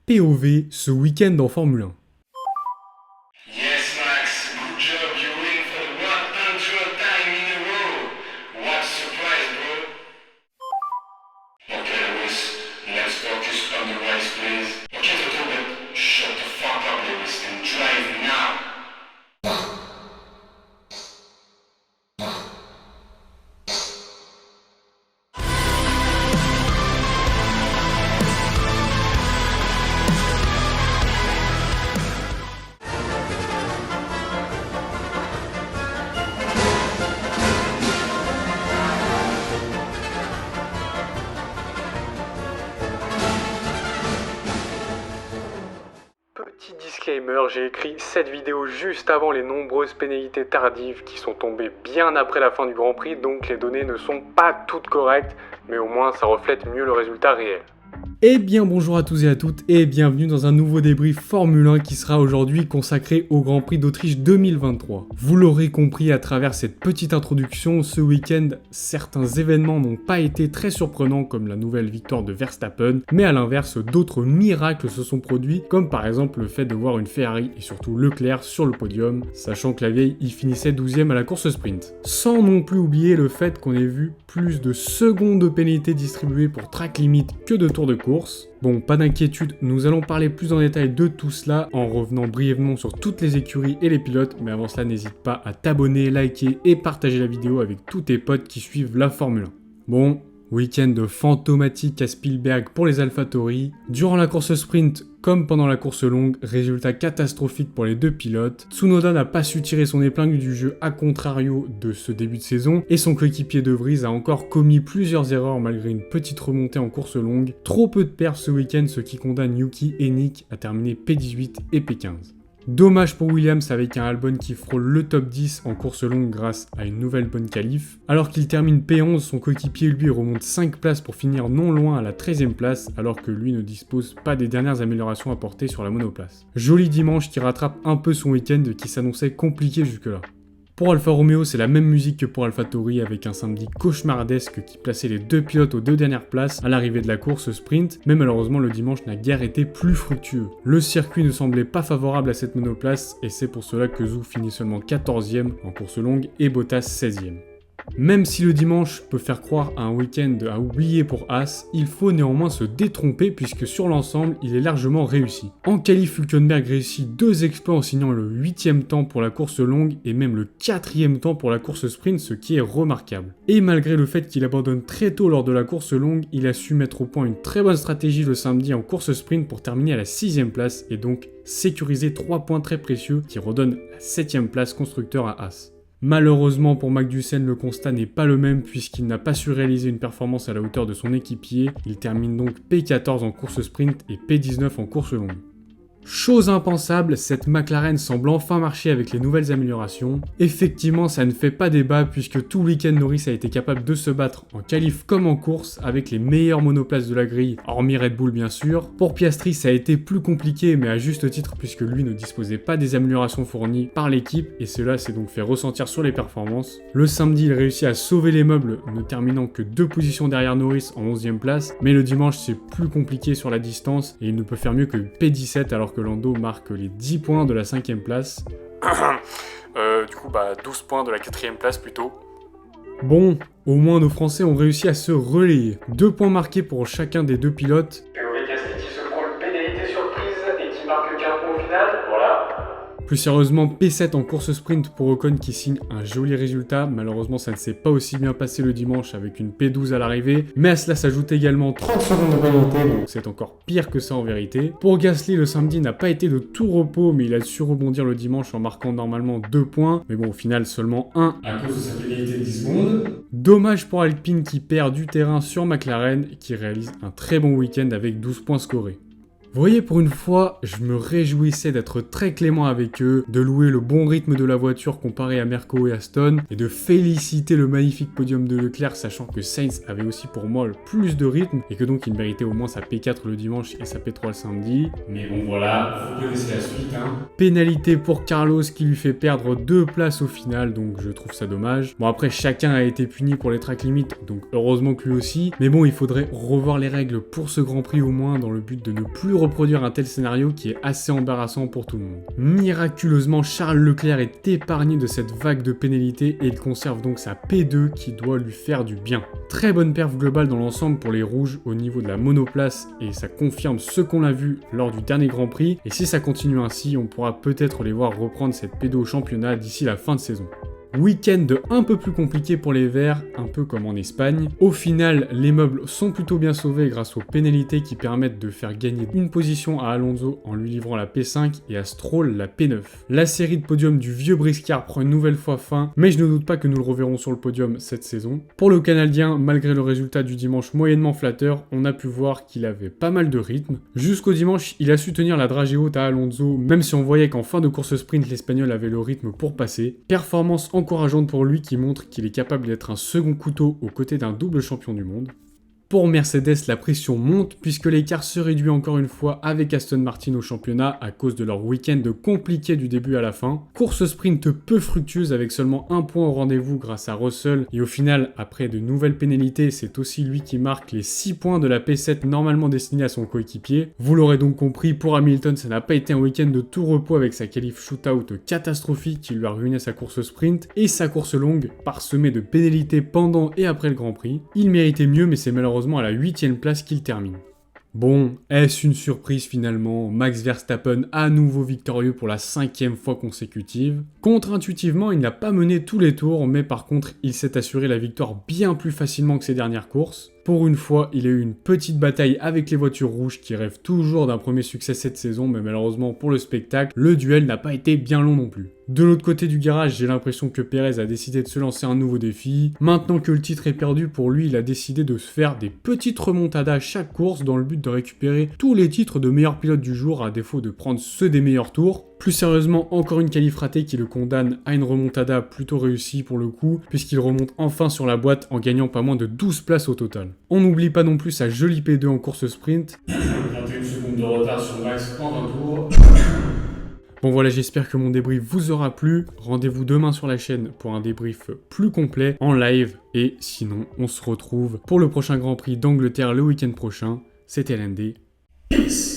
POV ce week-end en Formule 1. Yes, Max. Good job. You win for the 100th time in a row. What a surprise, bro. Okay, Lewis. Let's focus on the race, please. Okay, Toto, but shut the fuck up, Lewis, and drive now. Petit disclaimer, j'ai écrit cette vidéo juste avant les nombreuses pénalités tardives qui sont tombées bien après la fin du Grand Prix, donc les données ne sont pas toutes correctes, mais au moins ça reflète mieux le résultat réel. Eh bien bonjour à tous et à toutes et bienvenue dans un nouveau débrief Formule 1 qui sera aujourd'hui consacré au Grand Prix d'Autriche 2023. Vous l'aurez compris à travers cette petite introduction, ce week-end, certains événements n'ont pas été très surprenants comme la nouvelle victoire de Verstappen, mais à l'inverse, d'autres miracles se sont produits, comme par exemple le fait de voir une Ferrari et surtout Leclerc sur le podium, sachant que la vieille y finissait 12e à la course sprint. Sans non plus oublier le fait qu'on ait vu plus de secondes de pénalités distribuées pour track limit que de tours de course. Bon, pas d'inquiétude, nous allons parler plus en détail de tout cela en revenant brièvement sur toutes les écuries et les pilotes, mais avant cela n'hésite pas à t'abonner, liker et partager la vidéo avec tous tes potes qui suivent la Formule 1. Bon, week-end fantomatique à Spielberg pour les AlphaTauri. Durant la course sprint, comme pendant la course longue, résultat catastrophique pour les deux pilotes. Tsunoda n'a pas su tirer son épingle du jeu à contrario de ce début de saison et son coéquipier De Vries a encore commis plusieurs erreurs malgré une petite remontée en course longue. Trop peu de perfs ce week-end, ce qui condamne Yuki et Nick à terminer P18 et P15. Dommage pour Williams avec un Albon qui frôle le top 10 en course longue grâce à une nouvelle bonne qualif. Alors qu'il termine P11, son coéquipier lui remonte 5 places pour finir non loin à la 13e place alors que lui ne dispose pas des dernières améliorations apportées sur la monoplace. Joli dimanche qui rattrape un peu son week-end qui s'annonçait compliqué jusque-là. Pour Alfa Romeo, c'est la même musique que pour AlphaTauri avec un samedi cauchemardesque qui plaçait les deux pilotes aux deux dernières places à l'arrivée de la course sprint, mais malheureusement le dimanche n'a guère été plus fructueux. Le circuit ne semblait pas favorable à cette monoplace et c'est pour cela que Zhou finit seulement 14e en course longue et Bottas 16e. Même si le dimanche peut faire croire à un week-end à oublier pour Haas, il faut néanmoins se détromper puisque sur l'ensemble, il est largement réussi. En qualif, Hülkenberg réussit 2 exploits en signant le 8e temps pour la course longue et même le 4e temps pour la course sprint, ce qui est remarquable. Et malgré le fait qu'il abandonne très tôt lors de la course longue, il a su mettre au point une très bonne stratégie le samedi en course sprint pour terminer à la 6e place et donc sécuriser 3 points très précieux qui redonnent la 7e place constructeur à Haas. Malheureusement pour Magnussen, le constat n'est pas le même puisqu'il n'a pas su réaliser une performance à la hauteur de son équipier. Il termine donc P14 en course sprint et P19 en course longue. Chose impensable, cette McLaren semble enfin marcher avec les nouvelles améliorations. Effectivement, ça ne fait pas débat puisque tout le week-end Norris a été capable de se battre en qualif comme en course avec les meilleures monoplaces de la grille, hormis Red Bull bien sûr. Pour Piastri, ça a été plus compliqué mais à juste titre puisque lui ne disposait pas des améliorations fournies par l'équipe et cela s'est donc fait ressentir sur les performances. Le samedi, il réussit à sauver les meubles, ne terminant que 2 positions derrière Norris en 11e place, mais le dimanche c'est plus compliqué sur la distance et il ne peut faire mieux que P17 alors que Lando marque les 10 points de la 5e place. 12 points de la 4e place plutôt. Bon, au moins nos Français ont réussi à se relayer. 2 points marqués pour chacun des deux pilotes. POV Gasly qui se prend une pénalité surprise et qui marque qu'un point au final. Voilà. Plus sérieusement, P7 en course sprint pour Ocon qui signe un joli résultat. Malheureusement, ça ne s'est pas aussi bien passé le dimanche avec une P12 à l'arrivée. Mais à cela s'ajoute également 30 secondes de pénalité, donc c'est encore pire que ça en vérité. Pour Gasly, le samedi n'a pas été de tout repos, mais il a su rebondir le dimanche en marquant normalement 2 points. Mais bon, au final, seulement 1 à cause de sa pénalité de 10 secondes. Dommage pour Alpine qui perd du terrain sur McLaren et qui réalise un très bon week-end avec 12 points scorés. Vous voyez, pour une fois, je me réjouissais d'être très clément avec eux, de louer le bon rythme de la voiture comparé à Merco et Aston, et de féliciter le magnifique podium de Leclerc, sachant que Sainz avait aussi pour moi le plus de rythme, et que donc il méritait au moins sa P4 le dimanche et sa P3 le samedi. Mais bon voilà, vous connaissez la suite, hein. Pénalité pour Carlos qui lui fait perdre 2 places au final, donc je trouve ça dommage. Bon après, chacun a été puni pour les track limits, donc heureusement que lui aussi, mais bon, il faudrait revoir les règles pour ce Grand Prix au moins, dans le but de ne plus reproduire un tel scénario qui est assez embarrassant pour tout le monde. Miraculeusement, Charles Leclerc est épargné de cette vague de pénalités et il conserve donc sa P2 qui doit lui faire du bien. Très bonne perf globale dans l'ensemble pour les rouges au niveau de la monoplace et ça confirme ce qu'on a vu lors du dernier Grand Prix et si ça continue ainsi, on pourra peut-être les voir reprendre cette P2 au championnat d'ici la fin de saison. Week-end un peu plus compliqué pour les Verts, un peu comme en Espagne. Au final, les meubles sont plutôt bien sauvés grâce aux pénalités qui permettent de faire gagner une position à Alonso en lui livrant la P5 et à Stroll la P9. La série de podiums du vieux briscard prend une nouvelle fois fin, mais je ne doute pas que nous le reverrons sur le podium cette saison. Pour le Canadien, malgré le résultat du dimanche moyennement flatteur, on a pu voir qu'il avait pas mal de rythme. Jusqu'au dimanche, il a su tenir la dragée haute à Alonso, même si on voyait qu'en fin de course sprint, l'Espagnol avait le rythme pour passer. Performance encourageante pour lui qui montre qu'il est capable d'être un second couteau aux côtés d'un double champion du monde. Pour Mercedes, la pression monte puisque l'écart se réduit encore une fois avec Aston Martin au championnat à cause de leur week-end compliqué du début à la fin. Course sprint peu fructueuse avec seulement un point au rendez-vous grâce à Russell et au final, après de nouvelles pénalités, c'est aussi lui qui marque les 6 points de la P7 normalement destinée à son coéquipier. Vous l'aurez donc compris, pour Hamilton, ça n'a pas été un week-end de tout repos avec sa qualif shootout catastrophique qui lui a ruiné sa course sprint et sa course longue parsemée de pénalités pendant et après le Grand Prix. Il méritait mieux mais c'est malheureusement à la 8e place qu'il termine. Bon, est-ce une surprise finalement? Max Verstappen à nouveau victorieux pour la 5e fois consécutive. Contre-intuitivement, il n'a pas mené tous les tours, mais par contre, il s'est assuré la victoire bien plus facilement que ses dernières courses. Pour une fois, il a eu une petite bataille avec les voitures rouges qui rêvent toujours d'un premier succès cette saison, mais malheureusement pour le spectacle, le duel n'a pas été bien long non plus. De l'autre côté du garage, j'ai l'impression que Pérez a décidé de se lancer un nouveau défi. Maintenant que le titre est perdu, pour lui, il a décidé de se faire des petites remontadas à chaque course dans le but de récupérer tous les titres de meilleur pilote du jour à défaut de prendre ceux des meilleurs tours. Plus sérieusement, encore une qualif ratée qui le condamne à une remontada plutôt réussie pour le coup, puisqu'il remonte enfin sur la boîte en gagnant pas moins de 12 places au total. On n'oublie pas non plus sa jolie P2 en course sprint. 21 secondes de retard sur Max en 20 tours. Bon voilà, j'espère que mon débrief vous aura plu. Rendez-vous demain sur la chaîne pour un débrief plus complet en live. Et sinon, on se retrouve pour le prochain Grand Prix d'Angleterre le week-end prochain. C'était LND. Peace.